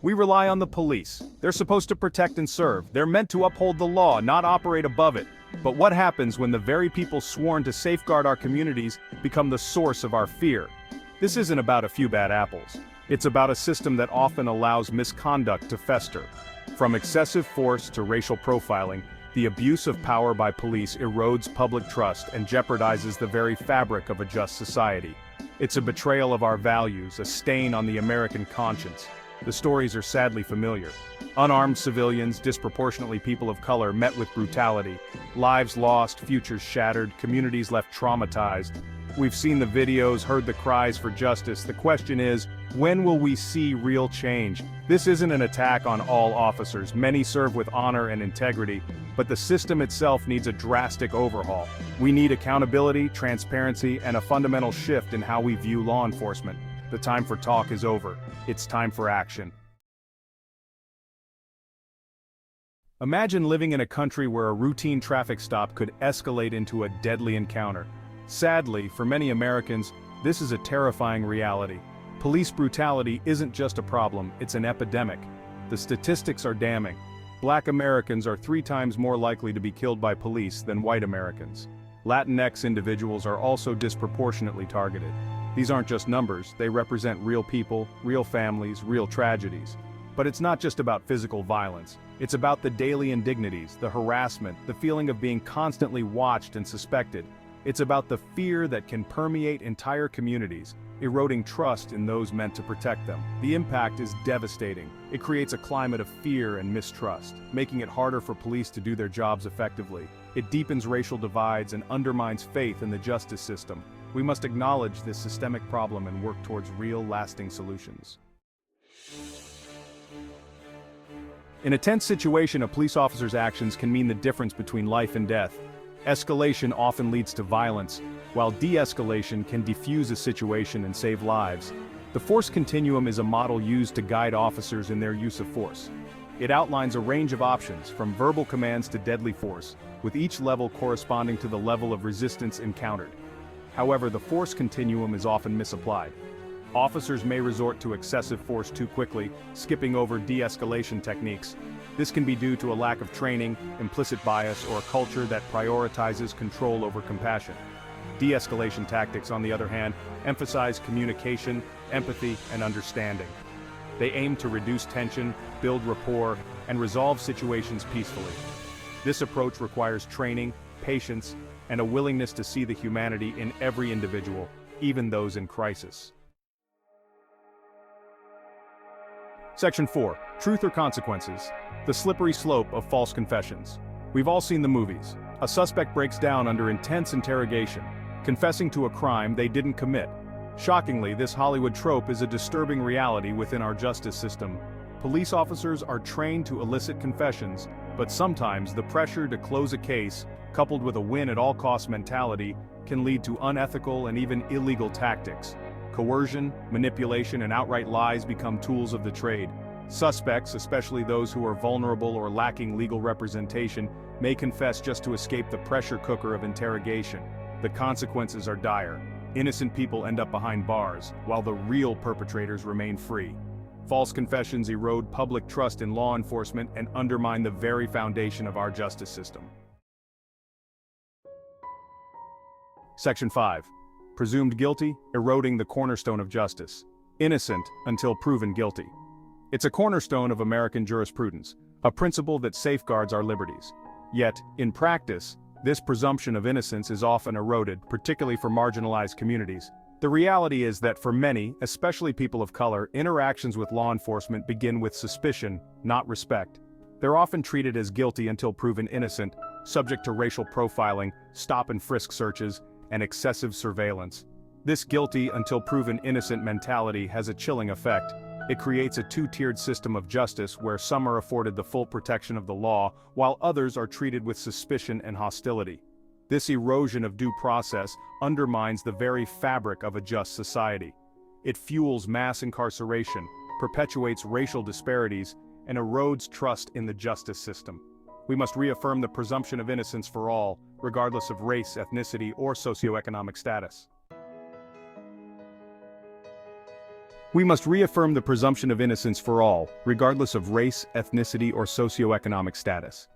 We rely on the police. They're supposed to protect and serve. They're meant to uphold the law, not operate above it. But what happens when the very people sworn to safeguard our communities become the source of our fear? This isn't about a few bad apples. It's about a system that often allows misconduct to fester. From excessive force to racial profiling, the abuse of power by police erodes public trust and jeopardizes the very fabric of a just society. It's a betrayal of our values, a stain on the American conscience. The stories are sadly familiar. Unarmed civilians, disproportionately people of color, met with brutality. Lives lost, futures shattered, communities left traumatized. We've seen the videos, heard the cries for justice. The question is, when will we see real change? This isn't an attack on all officers. Many serve with honor and integrity, but the system itself needs a drastic overhaul. We need accountability, transparency, and a fundamental shift in how we view law enforcement. The time for talk is over. It's time for action. Imagine living in a country where a routine traffic stop could escalate into a deadly encounter. Sadly, for many Americans, this is a terrifying reality. Police brutality isn't just a problem, it's an epidemic. The statistics are damning. Black Americans are 3 times more likely to be killed by police than white Americans. Latinx individuals are also disproportionately targeted. These aren't just numbers, they represent real people, real families, real tragedies. But it's not just about physical violence. It's about the daily indignities, the harassment, the feeling of being constantly watched and suspected. It's about the fear that can permeate entire communities, eroding trust in those meant to protect them. The impact is devastating. It creates a climate of fear and mistrust, making it harder for police to do their jobs effectively. It deepens racial divides and undermines faith in the justice system. We must acknowledge this systemic problem and work towards real, lasting solutions. In a tense situation, a police officer's actions can mean the difference between life and death. Escalation often leads to violence, while de-escalation can defuse a situation and save lives. The force continuum is a model used to guide officers in their use of force. It outlines a range of options, from verbal commands to deadly force, with each level corresponding to the level of resistance encountered. However, the force continuum is often misapplied. Officers may resort to excessive force too quickly, skipping over de-escalation techniques. This can be due to a lack of training, implicit bias, or a culture that prioritizes control over compassion. De-escalation tactics, on the other hand, emphasize communication, empathy, and understanding. They aim to reduce tension, build rapport, and resolve situations peacefully. This approach requires training, patience, and a willingness to see the humanity in every individual, even those in crisis. Section 4. Truth or consequences. The slippery slope of false confessions. We've all seen the movies. A suspect breaks down under intense interrogation, confessing to a crime they didn't commit. Shockingly, this Hollywood trope is a disturbing reality within our justice system. Police officers are trained to elicit confessions, but sometimes the pressure to close a case, coupled with a win-at-all-costs mentality, can lead to unethical and even illegal tactics. Coercion, manipulation, and outright lies become tools of the trade. Suspects, especially those who are vulnerable or lacking legal representation, may confess just to escape the pressure cooker of interrogation. The consequences are dire. Innocent people end up behind bars, while the real perpetrators remain free. False confessions erode public trust in law enforcement and undermine the very foundation of our justice system. Section 5. Presumed guilty, eroding the cornerstone of justice. Innocent until proven guilty. It's a cornerstone of American jurisprudence, a principle that safeguards our liberties. Yet, in practice, this presumption of innocence is often eroded, particularly for marginalized communities. The reality is that for many, especially people of color, interactions with law enforcement begin with suspicion, not respect. They're often treated as guilty until proven innocent, subject to racial profiling, stop and frisk searches, and excessive surveillance. This guilty until proven innocent mentality has a chilling effect. It creates a two-tiered system of justice where some are afforded the full protection of the law, while others are treated with suspicion and hostility. This erosion of due process undermines the very fabric of a just society. It fuels mass incarceration, perpetuates racial disparities, and erodes trust in the justice system. We must reaffirm the presumption of innocence for all, regardless of race, ethnicity, or socioeconomic status. We must reaffirm the presumption of innocence for all, regardless of race, ethnicity, or socioeconomic status.